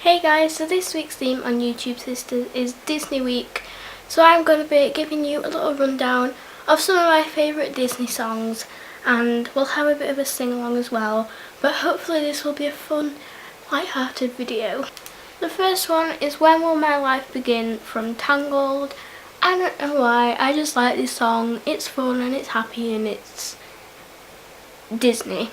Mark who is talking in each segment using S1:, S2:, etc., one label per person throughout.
S1: Hey guys, so this week's theme on YouTube Sisters is Disney Week. So I'm going to be giving you a little rundown of some of my favourite Disney songs, and we'll have a bit of a sing along as well, but hopefully this will be a fun, light-hearted video. The first one is When Will My Life Begin from Tangled. I don't know why, I just like this song. It's fun and it's happy and it's Disney.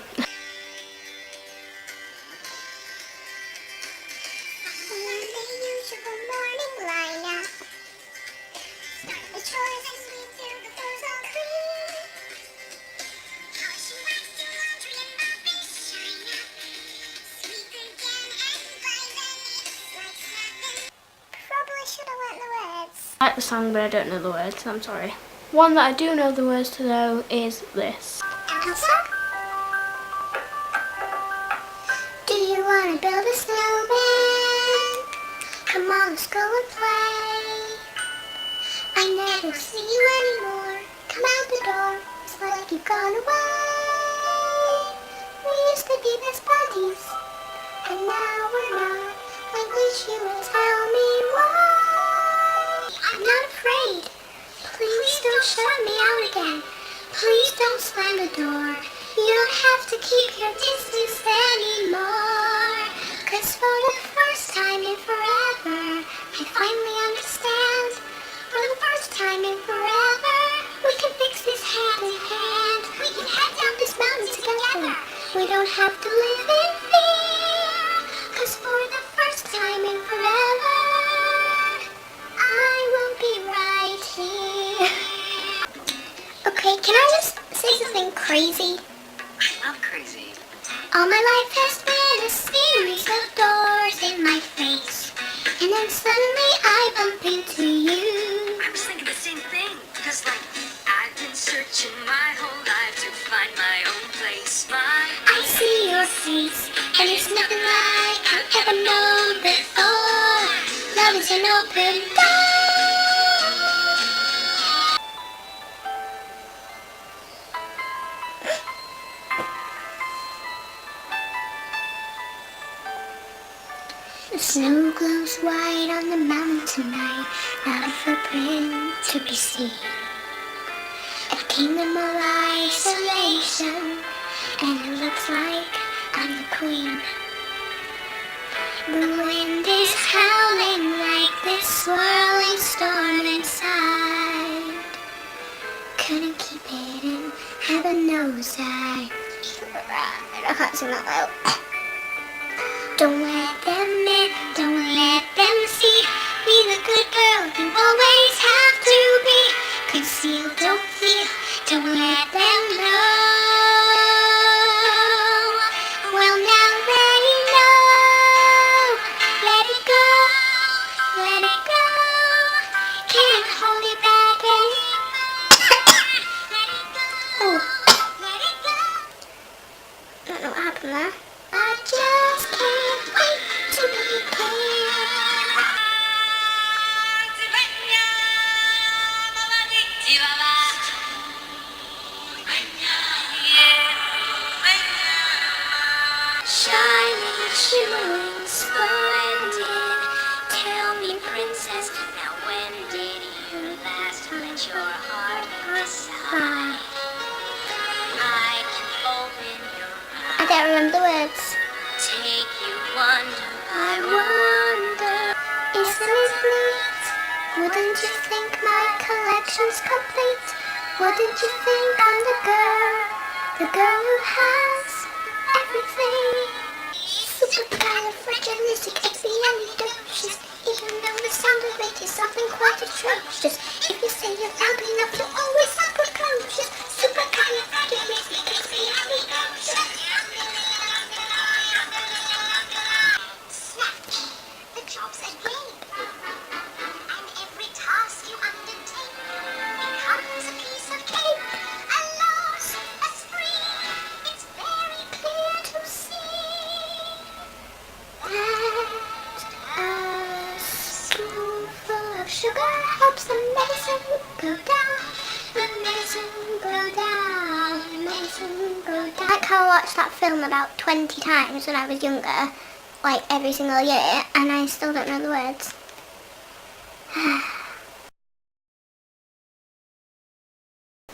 S1: I like the song, but I don't know the words, I'm sorry. One that I do know the words to though is this.
S2: Elsa? Do you want to build a snowman? Come on, let's go and play. I never see you anymore. Come out the door, it's like you've gone away. We used to be best buddies, and now we're not. I wish you would tell me why. I'm not afraid. Please don't shut me out again. Please don't slam the door. You don't have to keep your distance anymore. 'Cause for the first time in forever, I finally understand. For the first time in forever, we can fix this hand in hand. We can head down this mountain together. We don't have to live in fear. 'Cause for the first time in forever, I will be right here. Okay, can I just say something crazy?
S3: I love crazy.
S2: All my life has been a series of doors in my face, and then suddenly I bump into you.
S3: I was thinking the same thing, because I've been searching my whole life to find my own place.
S2: I see your face, and it's nothing like I've ever known before. Love is an open door. The snow glows white on the mountain tonight, not a footprint to be seen. A kingdom of isolation, and it looks like I'm the queen. The wind is howling like this swirling storm inside. Couldn't keep it in, heaven knows I can't sing that loud. Don't let them in, don't let them see. Be the good girl you always have to be. Conceal, don't feel, don't let them know. Well, now let it know. Let it go, let it go. Can't hold it back anymore. Let it go, let it go. I don't know what happened there. I just can't wait to be clear. Shining, shimmering, splendid. Tell me, princess, now when did you last let your heart decide? I can open your eyes. I don't remember the words. Take you wonder by wonder. Isn't it neat? Wouldn't you think my collection's complete? Wouldn't you think I'm the girl who has everything? Supercalifragilisticexpialidocious. Even though the sound of it is something quite atrocious. If you say you're loud enough, you'll always sound precocious. Supercalifragilisticexpialidocious. Jobs at game, and every task you undertake becomes a piece of cake, a loss, a spree. It's very clear to see that a spoonful of sugar helps the medicine go down, the medicine go down, the medicine go down. I watched that film about 20 times when I was younger. like every single year, and I still don't know the words.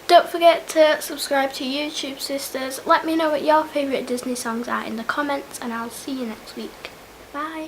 S1: Don't forget to subscribe to YouTube Sisters. Let me know what your favourite Disney songs are in the comments, and I'll see you next week. Bye.